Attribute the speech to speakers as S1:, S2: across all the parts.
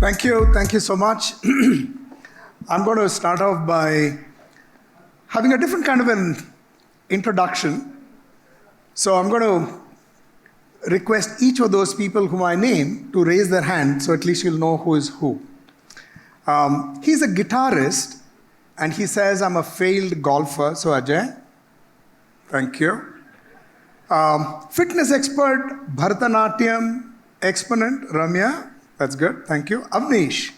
S1: Thank you. Thank you so much. I'm going to start off by having a different kind of an introduction. So I'm going to request each of those people whom I name to raise their hand so at least you'll know who is who. He's a guitarist and he says, I'm a failed golfer. So Ajay, thank you. Fitness expert, Bharatanatyam exponent, Ramya. That's good, thank you. Avnish,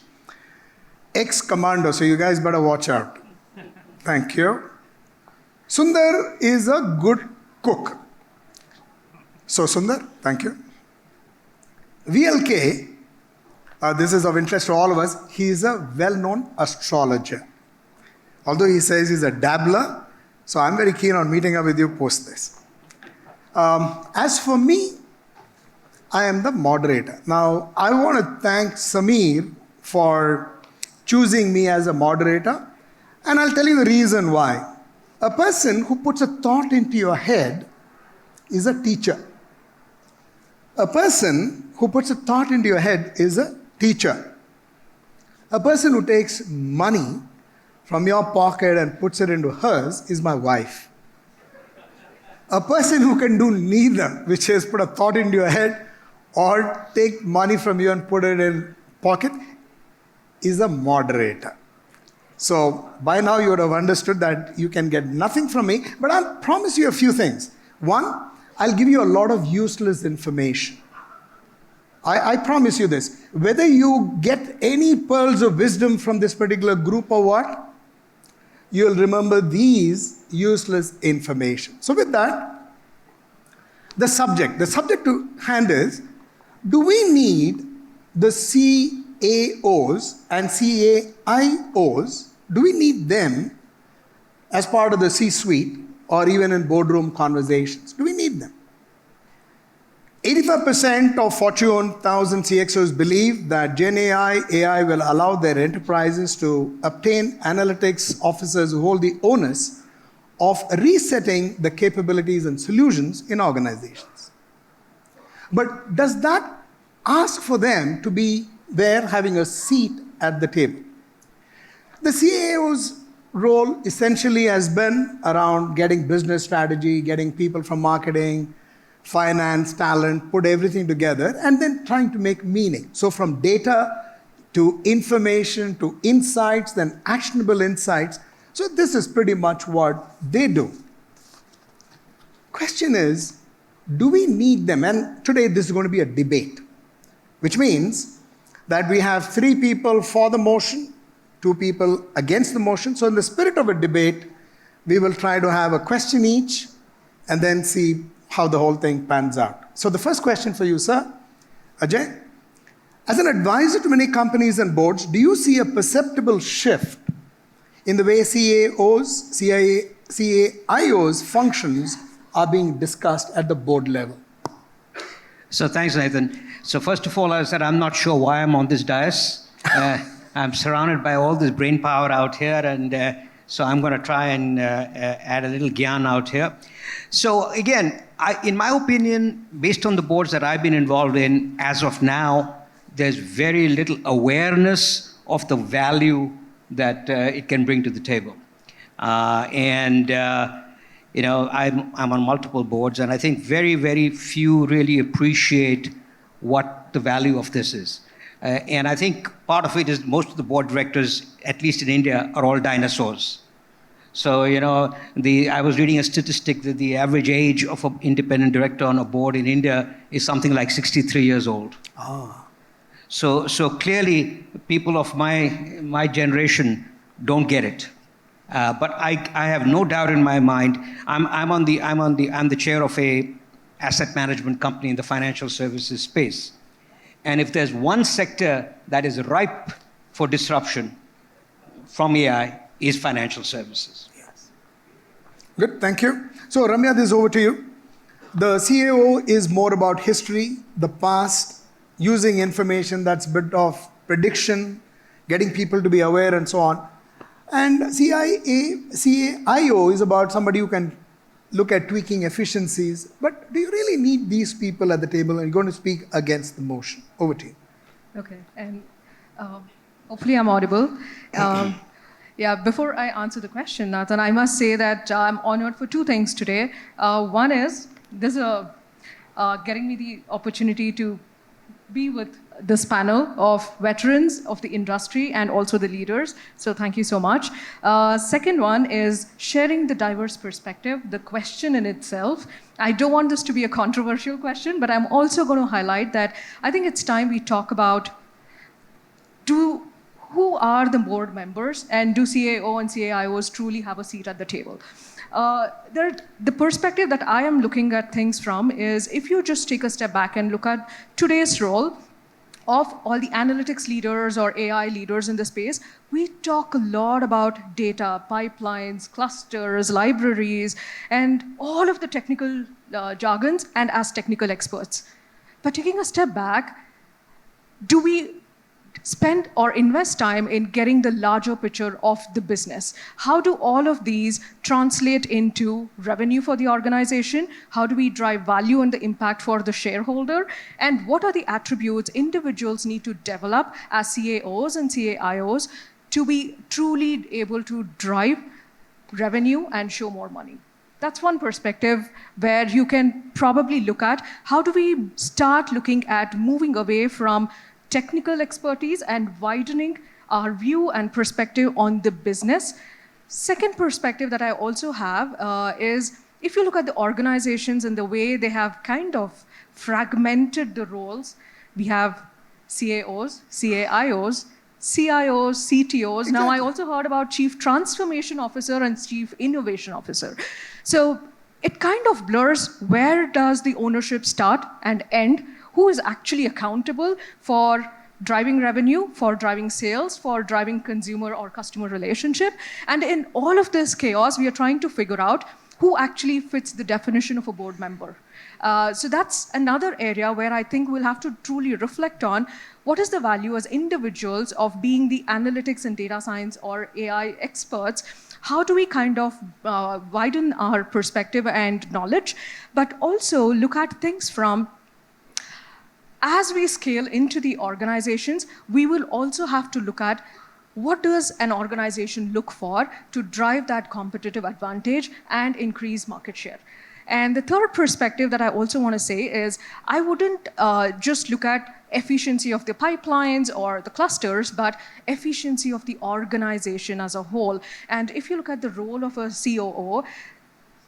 S1: ex-commando, so you guys better watch out. Thank you. Sundar is a good cook. So Sundar, thank you. VLK, this is of interest to all of us, he is a well-known astrologer. Although he says he's a dabbler, so I'm very keen on meeting up with you post this. As for me, I am the moderator. Now, I want to thank Samir for choosing me as a moderator, and I'll tell you the reason why. A person who puts a thought into your head is a teacher. A person who puts a thought into your head is a teacher. A person who takes money from your pocket and puts it into hers is my wife. A person who can do neither, which is put a thought into your head or take money from you and put it in pocket, is a moderator. So by now you would have understood that you can get nothing from me, but I'll promise you a few things. One, I'll give you a lot of useless information. I promise you this. Whether you get any pearls of wisdom from this particular group or what, you'll remember these useless information. So with that, the subject to hand is, do we need the CAOs and CAIOs, do we need them as part of the C-suite or even in boardroom conversations? Do we need them? 85% of Fortune 1000 CXOs believe that Gen AI will allow their enterprises to obtain analytics officers who hold the onus of resetting the capabilities and solutions in organizations. But does that ask for them to be there having a seat at the table? The CAO's role essentially has been around getting business strategy, getting people from marketing, finance, talent, put everything together, and then trying to make meaning. So from data to information to insights, then actionable insights. So this is pretty much what they do. Question is, do we need them? And today this is going to be a debate, which means that we have 3 people for the motion, 2 people against the motion. So in the spirit of a debate, we will try to have a question each and then see how the whole thing pans out. So the first question for you, sir, Ajay. As an advisor to many companies and boards, do you see a perceptible shift in the way CAOs, CAIOs functions are being discussed at the board level?
S2: So thanks, Nathan. So first of all, I said I'm not sure why I'm on this dais. I'm surrounded by all this brain power out here, and so I'm going to try and add a little gyan out here. So again, in my opinion, based on the boards that I've been involved in, as of now, there's very little awareness of the value that it can bring to the table. You know, I'm on multiple boards, and I think very, very few really appreciate what the value of this is. And I think part of it is most of the board directors, at least in India, are all dinosaurs. So, you know, I was reading a statistic that the average age of an independent director on a board in India is something like 63 years old.
S1: Ah.
S2: So clearly, people of my generation don't get it. But I have no doubt in my mind. I'm the chair of a asset management company in the financial services space, and if there's one sector that is ripe for disruption from AI, is financial services.
S1: Yes. Good, thank you. So Ramya, this is over to you. The CAO is more about history, the past, using information that's a bit of prediction, getting people to be aware and so on. And CAIO is about somebody who can look at tweaking efficiencies. But do you really need these people at the table? And you're going to speak against the motion. Over to you.
S3: Okay. And Hopefully I'm audible. Yeah, before I answer the question, Nathan, I must say that I'm honored for two things today. One is this is getting me the opportunity to be with this panel of veterans of the industry and also the leaders. So thank you so much. Second one is sharing the diverse perspective, the question in itself. I don't want this to be a controversial question, but I'm also going to highlight that I think it's time we talk about who are the board members and do CAO and CAIOs truly have a seat at the table? The perspective that I am looking at things from is if you just take a step back and look at today's role of all the analytics leaders or AI leaders in the space, we talk a lot about data, pipelines, clusters, libraries, and all of the technical jargons and as technical experts. But taking a step back, do we spend or invest time in getting the larger picture of the business? How do all of these translate into revenue for the organization? How do we drive value and the impact for the shareholder? And what are the attributes individuals need to develop as CAOs and CAIOs to be truly able to drive revenue and show more money? That's one perspective where you can probably look at how do we start looking at moving away from technical expertise and widening our view and perspective on the business. Second perspective that I also have is if you look at the organizations and the way they have kind of fragmented the roles, we have CAOs, CAIOs, CIOs, CTOs. Exactly. Now I also heard about Chief Transformation Officer and Chief Innovation Officer. So it kind of blurs where does the ownership start and end, who is actually accountable for driving revenue, for driving sales, for driving consumer or customer relationship. And in all of this chaos, we are trying to figure out who actually fits the definition of a board member. So that's another area where I think we'll have to truly reflect on what is the value as individuals of being the analytics and data science or AI experts. How do we kind of widen our perspective and knowledge, but also look at things from as we scale into the organizations, we will also have to look at what does an organization look for to drive that competitive advantage and increase market share. And the third perspective that I also want to say is I wouldn't just look at efficiency of the pipelines or the clusters, but efficiency of the organization as a whole. And if you look at the role of a COO,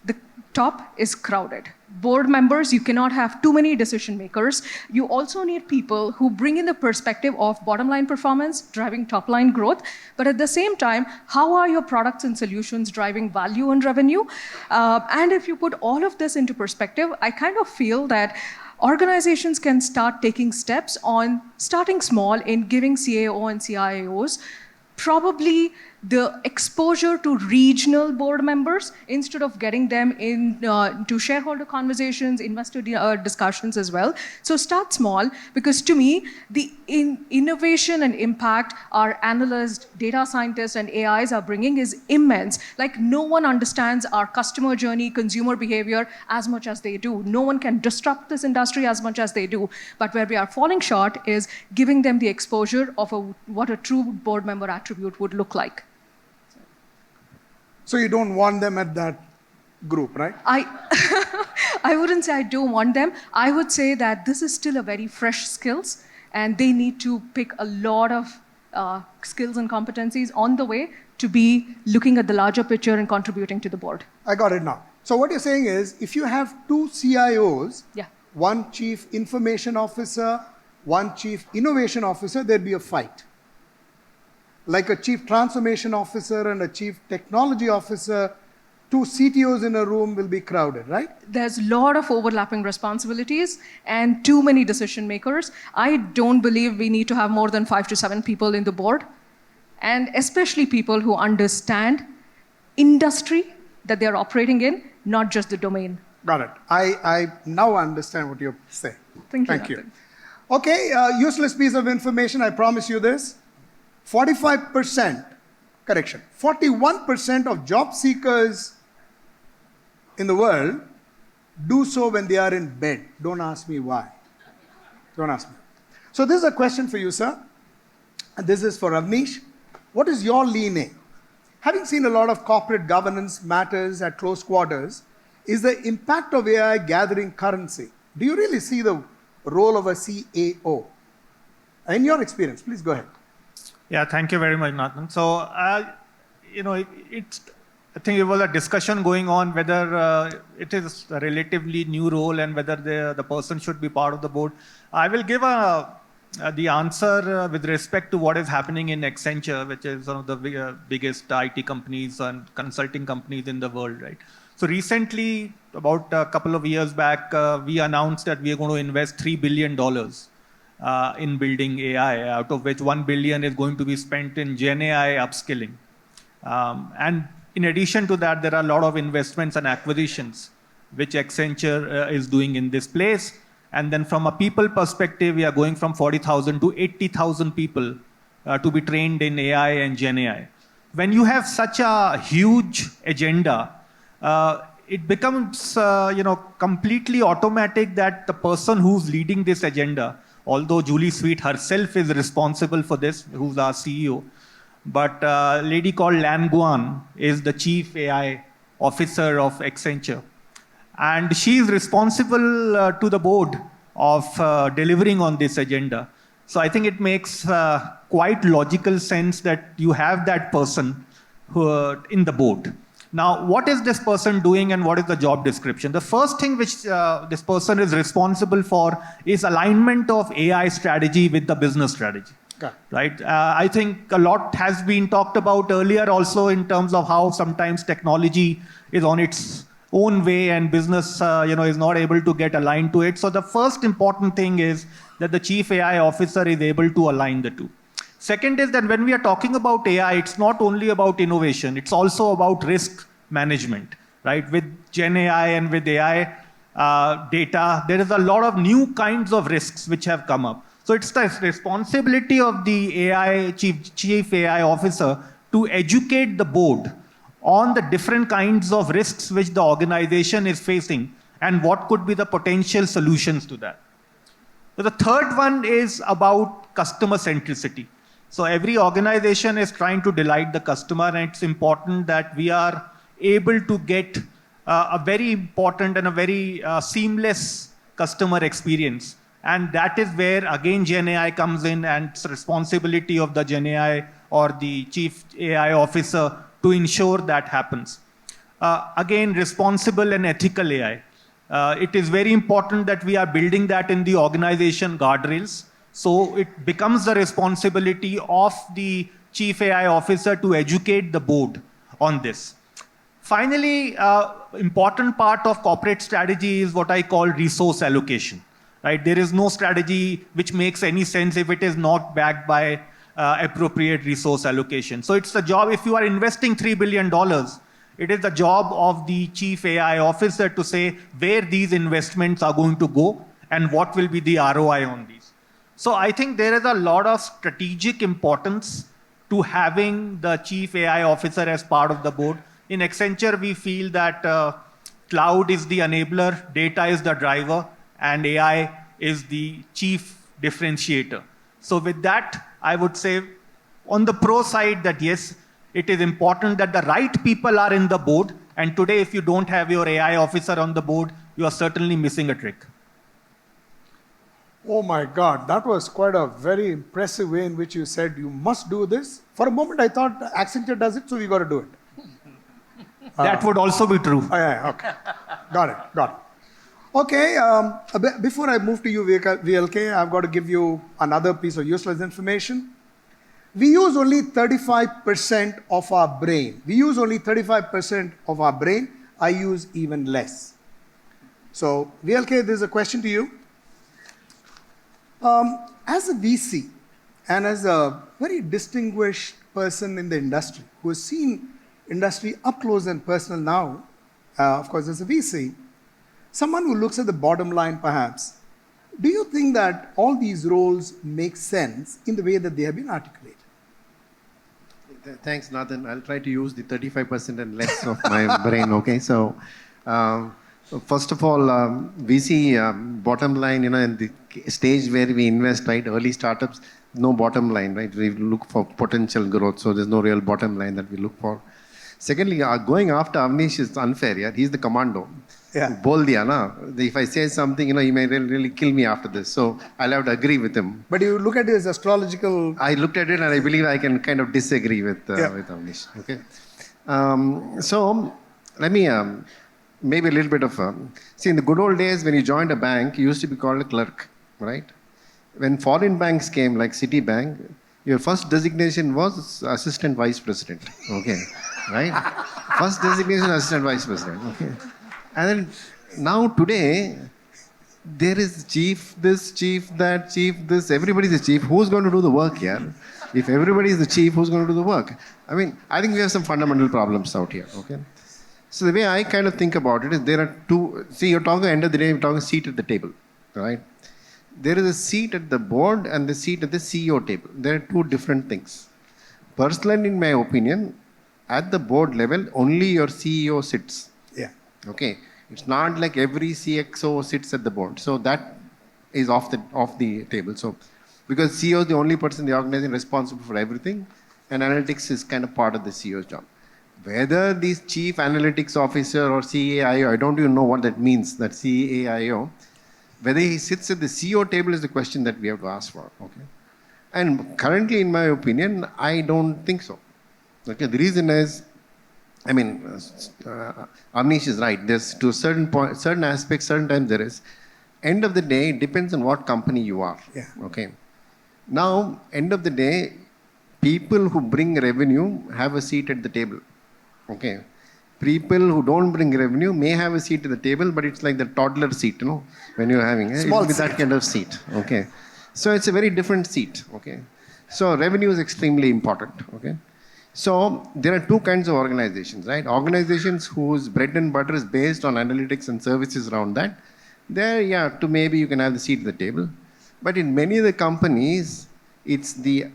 S3: the top is crowded. Board members, you cannot have too many decision makers. You also need people who bring in the perspective of bottom line performance, driving top line growth. But at the same time, how are your products and solutions driving value and revenue? And if you put all of this into perspective, I kind of feel that organizations can start taking steps on starting small in giving CAO and CIOs probably the exposure to regional board members instead of getting them into shareholder conversations, investor discussions as well. So start small, because to me, the innovation and impact our analysts, data scientists, and AIs are bringing is immense. Like no one understands our customer journey, consumer behavior as much as they do. No one can disrupt this industry as much as they do. But where we are falling short is giving them the exposure of what a true board member attribute would look like.
S1: So you don't want them at that group, right?
S3: I wouldn't say I don't want them. I would say that this is still a very fresh skills, and they need to pick a lot of skills and competencies on the way to be looking at the larger picture and contributing to the board.
S1: I got it now. So what you're saying is, if you have two CIOs,
S3: yeah,
S1: one Chief Information Officer, one Chief Innovation Officer, there'd be a fight. Like a Chief Transformation Officer and a Chief Technology Officer, two CTOs in a room will be crowded, right?
S3: There's a lot of overlapping responsibilities and too many decision makers. I don't believe we need to have more than 5 to 7 people in the board, and especially people who understand industry that they're operating in, not just the domain.
S1: Got it. I now understand what you're saying.
S3: Thank you.
S1: Okay, useless piece of information, I promise you this. 41% of job seekers in the world do so when they are in bed. Don't ask me why. Don't ask me. So this is a question for you, sir. And this is for Avnish. What is your leaning? Having seen a lot of corporate governance matters at close quarters, is the impact of AI gathering currency? Do you really see the role of a CAO? In your experience, please go ahead.
S4: Yeah, thank you very much, Nathan. So, I think it was a discussion going on whether it is a relatively new role and whether the person should be part of the board. I will give the answer with respect to what is happening in Accenture, which is one of the biggest IT companies and consulting companies in the world, right? So recently, about a couple of years back, we announced that we are going to invest $3 billion in building AI, out of which $1 billion is going to be spent in Gen AI upskilling. And in addition to that, there are a lot of investments and acquisitions which Accenture is doing in this place. And then from a people perspective, we are going from 40,000 to 80,000 people to be trained in AI and Gen AI. When you have such a huge agenda, it becomes completely automatic that the person who's leading this agenda, although Julie Sweet herself is responsible for this, who's our CEO, but a lady called Lan Guan is the chief AI officer of Accenture. And she is responsible to the board of delivering on this agenda. So I think it makes quite logical sense that you have that person in the board. Now, what is this person doing and what is the job description? The first thing which this person is responsible for is alignment of AI strategy with the business strategy. Okay. Right? I think a lot has been talked about earlier also in terms of how sometimes technology is on its own way and business is not able to get aligned to it. So the first important thing is that the chief AI officer is able to align the two. Second is that when we are talking about AI, it's not only about innovation, it's also about risk management, right? With Gen AI and with AI data, there is a lot of new kinds of risks which have come up. So it's the responsibility of the AI chief AI officer to educate the board on the different kinds of risks which the organization is facing and what could be the potential solutions to that. So the third one is about customer centricity. So every organization is trying to delight the customer, and it's important that we are able to get a very important and a very seamless customer experience. And that is where, again, Gen AI comes in, and it's the responsibility of the Gen AI or the chief AI officer to ensure that happens. Again, responsible and ethical AI. It is very important that we are building that in the organization guardrails. So it becomes the responsibility of the chief AI officer to educate the board on this. Finally, important part of corporate strategy is what I call resource allocation. Right? There is no strategy which makes any sense if it is not backed by appropriate resource allocation. So it's the job, if you are investing $3 billion, it is the job of the chief AI officer to say where these investments are going to go and what will be the ROI on these. So I think there is a lot of strategic importance to having the chief AI officer as part of the board. In Accenture, we feel that cloud is the enabler, data is the driver, and AI is the chief differentiator. So with that, I would say on the pro side that yes, it is important that the right people are in the board. And today, if you don't have your AI officer on the board, you are certainly missing a trick.
S1: Oh my God, that was quite a very impressive way in which you said you must do this. For a moment, I thought Accenture does it, so we got to do it.
S4: That would also be true.
S1: Yeah, okay. Got it. Okay, before I move to you, VLK, I've got to give you another piece of useless information. We use only 35% of our brain. I use even less. So, VLK, there's a question to you. As a VC and as a very distinguished person in the industry who has seen industry up close and personal now, of course, as a VC, someone who looks at the bottom line perhaps, do you think that all these roles make sense in the way that they have been articulated?
S5: Thanks, Nathan. I'll try to use the 35% and less of my brain, okay? So First of all, we see bottom line, in the stage where we invest, right, early startups, no bottom line, right? We look for potential growth, so there's no real bottom line that we look for. Secondly, going after Avnish is unfair, yeah? He's the commando.
S1: Yeah.
S5: Bol diya na. If I say something, he may really kill me after this. So I'll have to agree with him.
S1: But you look at his astrological...
S5: I looked at it and I believe I can kind of disagree with Avnish. Okay. So let me maybe a little bit of... see, in the good old days, when you joined a bank, you used to be called a clerk, right? When foreign banks came, like Citibank, your first designation was assistant vice president. Okay. Right? First designation, assistant vice president. Okay. And then now today, there is chief this, chief that, chief this. Everybody's a chief. Who's going to do the work here? If everybody is the chief, who's going to do the work? I mean, I think we have some fundamental problems out here. Okay. So the way I kind of think about it is there are two. See, you're talking at the end of the day, you're talking seat at the table, right? There is a seat at the board and the seat at the CEO table. There are two different things. Personally, in my opinion, at the board level, only your CEO sits.
S1: Yeah.
S5: Okay. It's not like every CXO sits at the board. So that is off the table. So because CEO is the only person in the organization responsible for everything, and analytics is kind of part of the CEO's job. Whether this chief analytics officer or CAIO, I don't even know what that means, that CAIO, whether he sits at the CEO table is the question that we have to ask for. Okay. And currently, in my opinion, I don't think so. Okay. The reason is, I mean, Avnish is right. There's to a certain point, certain aspects, certain times there is. End of the day, it depends on what company you are.
S1: Yeah.
S5: Okay. Now, end of the day, people who bring revenue have a seat at the table. Okay. People who don't bring revenue may have a seat at the table, but it's like the toddler seat, when you're having
S1: Small
S5: seat. That kind of seat. Okay. So it's a very different seat. Okay. So revenue is extremely important. Okay. So there are two kinds of organizations, right? Organizations whose bread and butter is based on analytics and services around that. There, yeah, to maybe you can have the seat at the table. But in many of the companies, it's the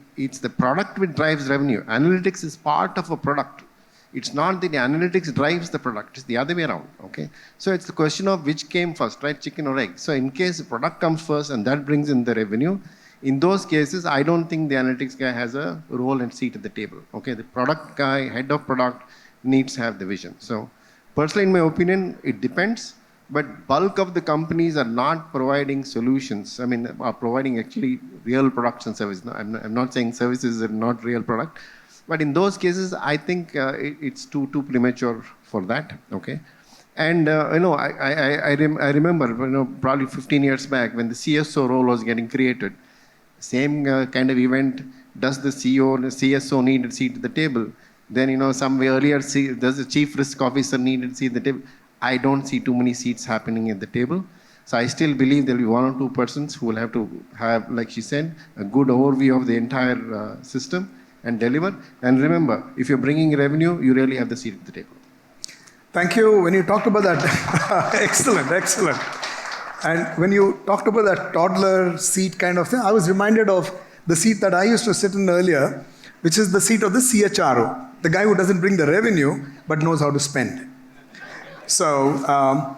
S5: product which drives revenue. Analytics is part of a product. It's not that the analytics drives the product. It's the other way around. Okay. So it's the question of which came first, right? Chicken or egg. So in case the product comes first and that brings in the revenue, in those cases, I don't think the analytics guy has a role and seat at the table. Okay. The product guy, head of product, needs to have the vision. So personally, in my opinion, it depends. But bulk of the companies are not providing solutions. I mean, are providing actually real products and services. No, I'm not saying services are not real product. But in those cases, I think it's too premature for that. Okay. And, I remember, probably 15 years back when the CSO role was getting created, same kind of event, does the CEO and the CSO need a seat at the table? Then, some way earlier, does the chief risk officer need a seat at the table? I don't see too many seats happening at the table. So I still believe there will be one or two persons who will have to have, like she said, a good overview of the entire system and deliver. And remember, if you're bringing revenue, you really have the seat at the table.
S1: Thank you. When you talked about that, excellent. And when you talked about that toddler seat kind of thing, I was reminded of the seat that I used to sit in earlier, which is the seat of the CHRO, the guy who doesn't bring the revenue, but knows how to spend. So,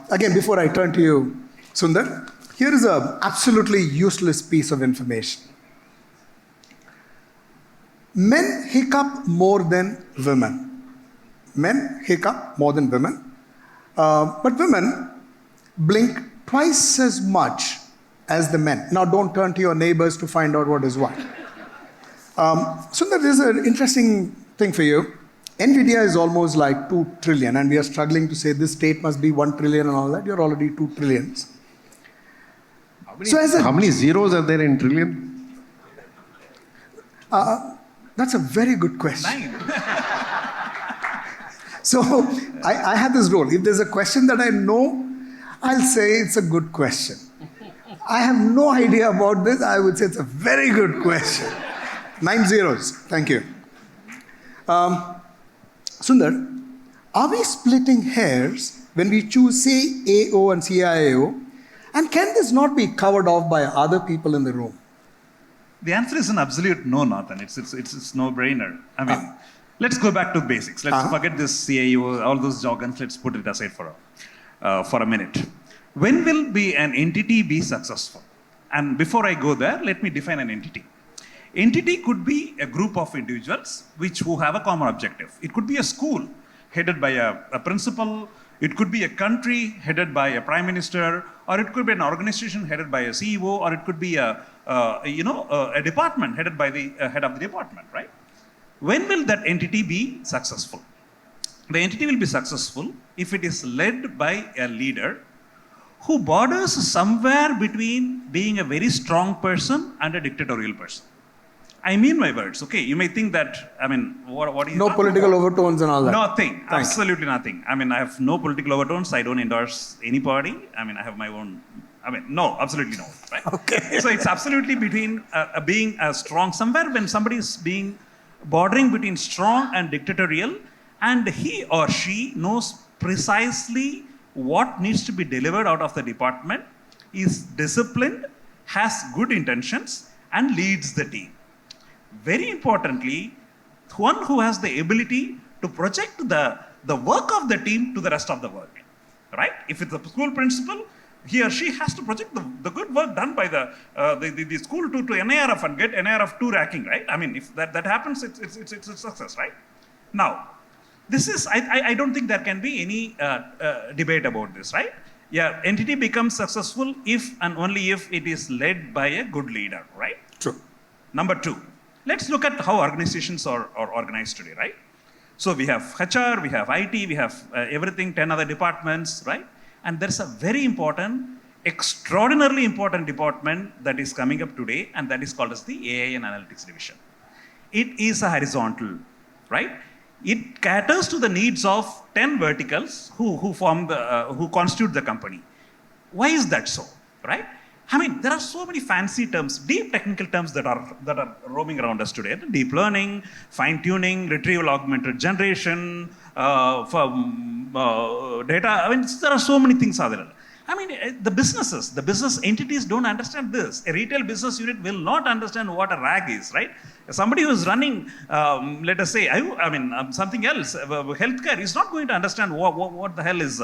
S1: again, before I turn to you, Sundar, here is an absolutely useless piece of information. Men hiccup more than women. Men hiccup more than women. But women blink twice as much as the men. Now, don't turn to your neighbors to find out what is what. Sundar, this is an interesting thing for you. NVIDIA is almost like 2 trillion, and we are struggling to say this state must be 1 trillion and all that. You're already 2 trillions.
S5: How many zeros are there in trillion?
S1: That's a very good question.
S6: 9.
S1: So I have this rule. If there's a question that I know, I'll say it's a good question. I have no idea about this. I would say it's a very good question. 9 zeros. Thank you. Sundar, are we splitting hairs when we choose CAO and CIO? And can this not be covered off by other people in the room?
S6: The answer is an absolute no, Nathan. It's no-brainer. I mean, let's go back to basics. Let's forget this CAO, all those jargons. Let's put it aside for now. for a minute. When will be an entity be successful? And before I go there, let me define an entity. Entity could be a group of individuals who have a common objective. It could be a school headed by a principal. It could be a country headed by a prime minister, or it could be an organization headed by a CEO, or it could be a department headed by the head of the department, right? When will that entity be successful? The entity will be successful if it is led by a leader who borders somewhere between being a very strong person and a dictatorial person. I mean my words, okay? You may think that, what is...
S1: No political overtones and all that.
S6: Nothing, absolutely nothing. I have no political overtones. I don't endorse any party. I have my own... no, absolutely no, right?
S1: Okay.
S6: So it's absolutely between being a strong... Somewhere when somebody is being bordering between strong and dictatorial, and he or she knows precisely what needs to be delivered out of the department, is disciplined, has good intentions, and leads the team. Very importantly, one who has the ability to project the work of the team to the rest of the world, right? If it's a school principal, he or she has to project the good work done by the school to NIRF and get NIRF 2 ranking, right? If that happens, it's a success, right? Now, this is, I don't think there can be any debate about this, right? Yeah, entity becomes successful if and only if it is led by a good leader, right?
S1: True.
S6: Number 2, let's look at how organizations are organized today, right? So we have HR, we have IT, we have everything, 10 other departments, right? And there's a very important, extraordinarily important department that is coming up today, and that is called as the AI and Analytics Division. It is a horizontal, right? It caters to the needs of 10 verticals who constitute the company. Why is that so, right? There are so many fancy terms, deep technical terms that are roaming around us today. Deep learning, fine-tuning, retrieval augmented generation, data. There are so many things out there. The business entities don't understand this. A retail business unit will not understand what a RAG is, right? Somebody who is running, let us say, something else, healthcare, is not going to understand what the hell is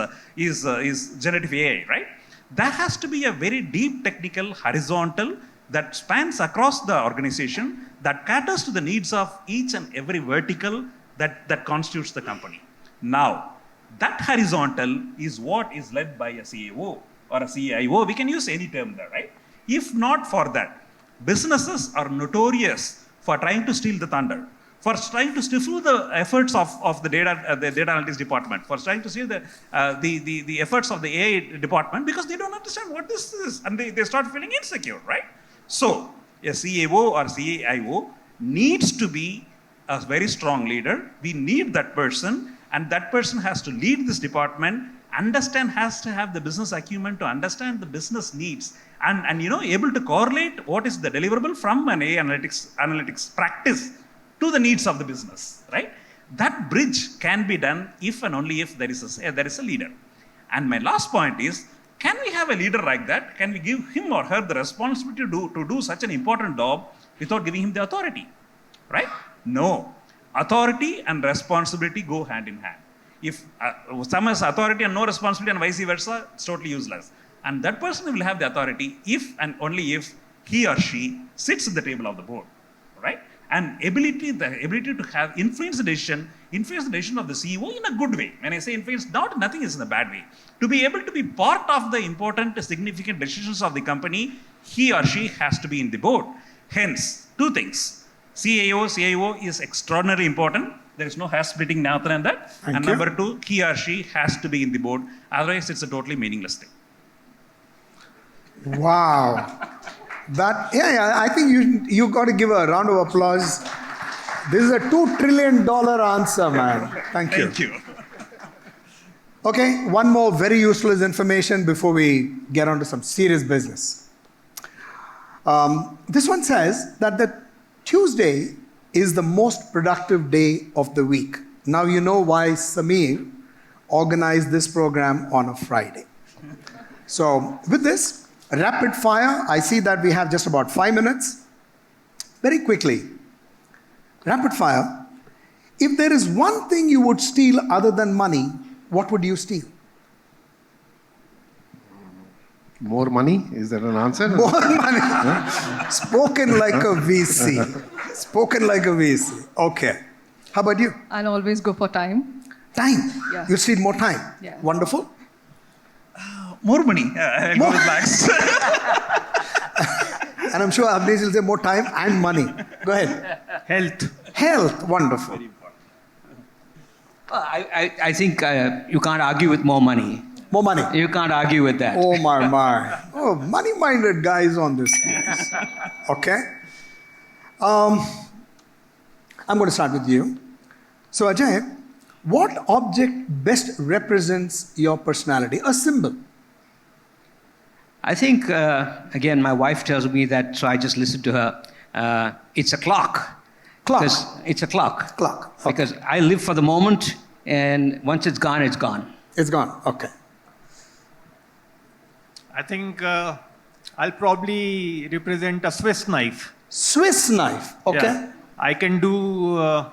S6: generative AI, right? That has to be a very deep technical horizontal that spans across the organization, that caters to the needs of each and every vertical that constitutes the company. Now, that horizontal is what is led by a CAO or a CIO. We can use any term there, right? If not for that, businesses are notorious for trying to steal the thunder, for trying to stifle the efforts of the data analytics department, for trying to steal the efforts of the AI department, because they don't understand what this is, and they start feeling insecure, right? So, a CAO or CIO needs to be a very strong leader. We need that person, and that person has to lead this department, has to have the business acumen to understand the business needs, and able to correlate what is the deliverable from an AI analytics practice to the needs of the business, right? That bridge can be done if and only if there is a leader. And my last point is, can we have a leader like that? Can we give him or her the responsibility to do such an important job without giving him the authority, right? No. Authority and responsibility go hand in hand. If some has authority and no responsibility and vice versa, it's totally useless. And that person will have the authority if and only if he or she sits at the table of the board, right? And the ability to have influence the decision of the CEO in a good way. When I say influence, nothing is in a bad way. To be able to be part of the important, significant decisions of the company, he or she has to be in the board. Hence, 2 things. CIO is extraordinarily important. There is no hair splitting now than that.
S1: Thank you.
S6: Number 2, he or she has to be in the board. Otherwise, it's a totally meaningless thing.
S1: Wow. I think you got to give a round of applause. This is a $2 trillion answer, man. Thank you.
S6: Thank you.
S1: Okay, one more very useful information before we get on to some serious business. This one says that the Tuesday is the most productive day of the week. Now you know why Samir organized this program on a Friday. So with this, rapid fire, I see that we have just about 5 minutes. Very quickly, rapid fire. If there is one thing you would steal other than money, what would you steal?
S5: More money? Is that an answer?
S1: More money. Spoken like a VC. Spoken like a VC. Okay. How about you?
S3: I'll always go for time.
S1: Time.
S3: Yeah.
S1: You just need more time.
S3: Yeah.
S1: Wonderful.
S6: More money. I'll go with Max.
S1: And I'm sure Avnish will say more time and money. Go ahead.
S4: Health.
S1: Health. Wonderful.
S2: I think you can't argue with more money.
S1: More money.
S2: You can't argue with that.
S1: Oh my. Oh, money-minded guys on this place. Okay. I'm going to start with you. So Ajay, what object best represents your personality? A symbol.
S2: I think, again, my wife tells me that, so I just listen to her. It's a clock.
S1: Clock.
S2: Because it's a clock.
S1: Clock. Okay.
S2: Because I live for the moment, and once it's gone, it's gone.
S1: It's gone. Okay.
S4: I think I'll probably represent a Swiss knife.
S1: Swiss knife. Okay.
S4: Yeah. I can do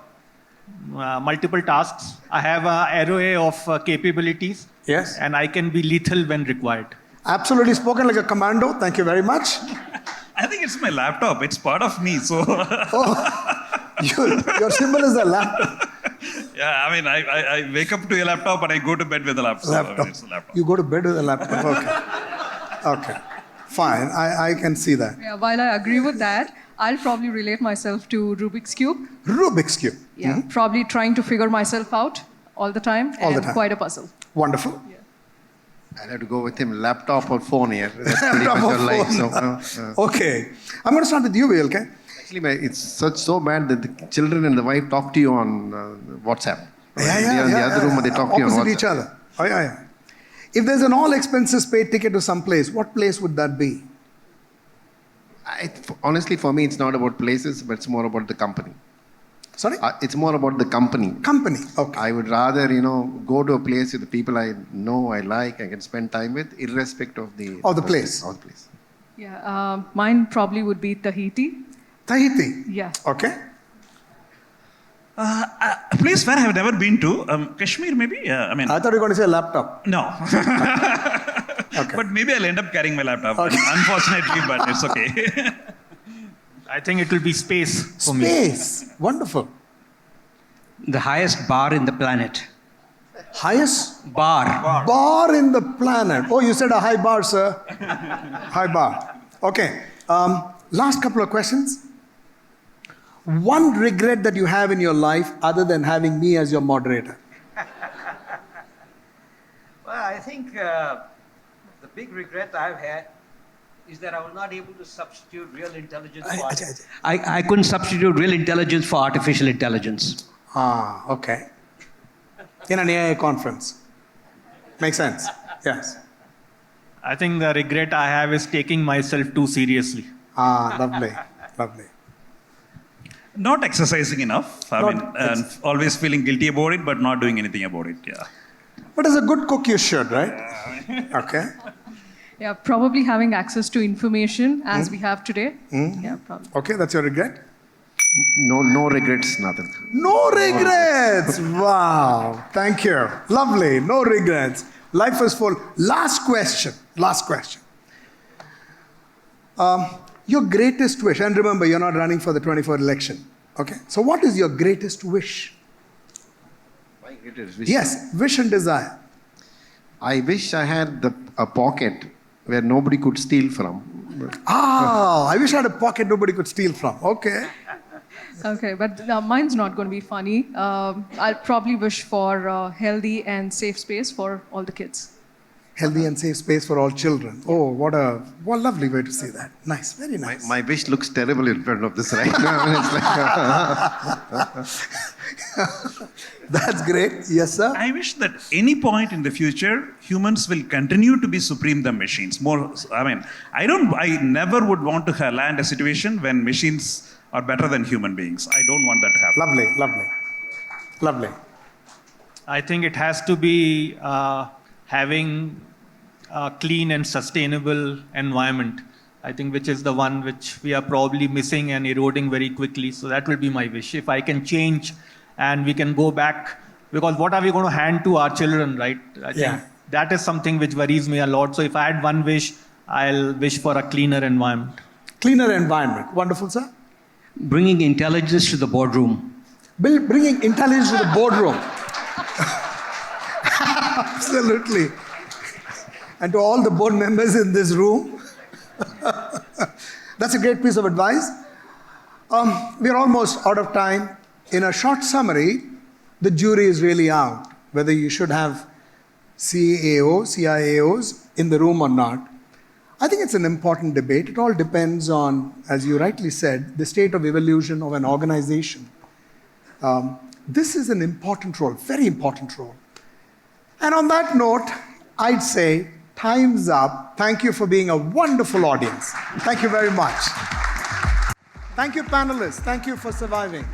S4: multiple tasks. I have an array of capabilities.
S1: Yes.
S4: And I can be lethal when required.
S1: Absolutely spoken like a commando. Thank you very much.
S6: I think it's my laptop. It's part of me. So,
S1: Oh, your symbol is a laptop.
S6: yeah, I mean, I wake up to a laptop and I go to bed with a laptop. So, I mean, it's a laptop.
S1: You go to bed with a laptop. Okay. Okay. Fine. I can see that.
S3: Yeah, while I agree with that, I'll probably relate myself to Rubik's Cube.
S1: Rubik's Cube.
S3: Yeah, probably trying to figure myself out all the time.
S1: All the
S3: and
S1: time.
S3: Quite a puzzle.
S1: Wonderful.
S5: I'll have to go with him, laptop or phone here. That's pretty
S1: Laptop
S5: much
S1: or
S5: your life.
S1: phone.
S5: So,
S1: Okay. I'm going to start with you, Will, okay?
S5: actually, it's so bad that the children and the wife talk to you on WhatsApp. They are in the other room, and they talk to you on
S1: Opposite
S5: WhatsApp.
S1: each other. Oh, yeah. If there's an all expenses paid ticket to some place, what place would that be?
S5: Honestly, for me, it's not about places, but it's more about the company.
S1: Sorry?
S5: It's more about the company.
S1: Company. Okay.
S5: I would rather, go to a place with the people I know, I like, I can spend time with, irrespective of the
S1: place.
S5: Of the place.
S3: Yeah, mine probably would be Tahiti.
S1: Tahiti.
S3: Yeah.
S1: Okay.
S6: A place where I have never been to, Kashmir maybe? Yeah, I mean,
S1: I thought you were going to say laptop.
S6: no.
S1: Okay.
S6: But maybe I'll end up carrying my laptop.
S1: Okay.
S6: Unfortunately, but it's okay.
S4: I think it will be space for me.
S1: Space. Wonderful.
S2: The highest bar in the planet.
S1: Highest
S2: Bar.
S1: bar in the planet. Oh, you said a high bar, sir. High bar. Okay. Last couple of questions. One regret that you have in your life other than having me as your moderator.
S2: Well, I think the big regret I've had is that I was not able to substitute real intelligence for I couldn't substitute real intelligence for artificial intelligence.
S1: Ah, okay. In an AI conference. Makes sense. Yes.
S4: I think the regret I have is taking myself too seriously.
S1: Ah, lovely. Lovely.
S6: Not exercising enough. I
S1: Not
S6: mean, and always feeling guilty about it, but not doing anything about it. Yeah.
S1: But as a good cook, you should, right? Okay.
S3: Yeah, probably having access to information as we have today. Yeah, probably.
S1: Okay, that's your regret?
S5: No regrets, nothing.
S1: No regrets. Wow. Thank you. Lovely. No regrets. Life is full. Last question. Your greatest wish, and remember, you're not running for the 24 election. Okay. So what is your greatest wish?
S5: My greatest wish.
S1: Yes, wish and desire.
S5: I wish I had a pocket where nobody could steal from.
S1: Ah, I wish I had a pocket nobody could steal from. Okay.
S3: Okay, but mine's not going to be funny. I'll probably wish for a healthy and safe space for all the kids.
S1: Healthy and safe space for all children. Oh, what a lovely way to see that. Nice, very nice.
S5: My wish looks terrible in front of this right now. I mean, it's like
S1: That's great. Yes, sir.
S6: I wish that any point in the future, humans will continue to be supreme than machines. I never would want to land a situation when machines are better than human beings. I don't want that to happen.
S1: Lovely.
S4: I think it has to be having a clean and sustainable environment. I think which is the one which we are probably missing and eroding very quickly. So that will be my wish. If I can change and we can go back, because what are we going to hand to our children, right? I think that is something which worries me a lot. So if I had one wish, I'll wish for a cleaner environment.
S1: Cleaner environment. Wonderful, sir.
S2: Bringing intelligence to the boardroom.
S1: Bringing intelligence to the boardroom. Absolutely. And to all the board members in this room, that's a great piece of advice. We're almost out of time. In a short summary, the jury is really out, whether you should have CIAOs in the room or not. I think it's an important debate. It all depends on, as you rightly said, the state of evolution of an organization. This is an important role, very important role. And on that note, I'd say time's up. Thank you for being a wonderful audience. Thank you very much. Thank you, panelists. Thank you for surviving.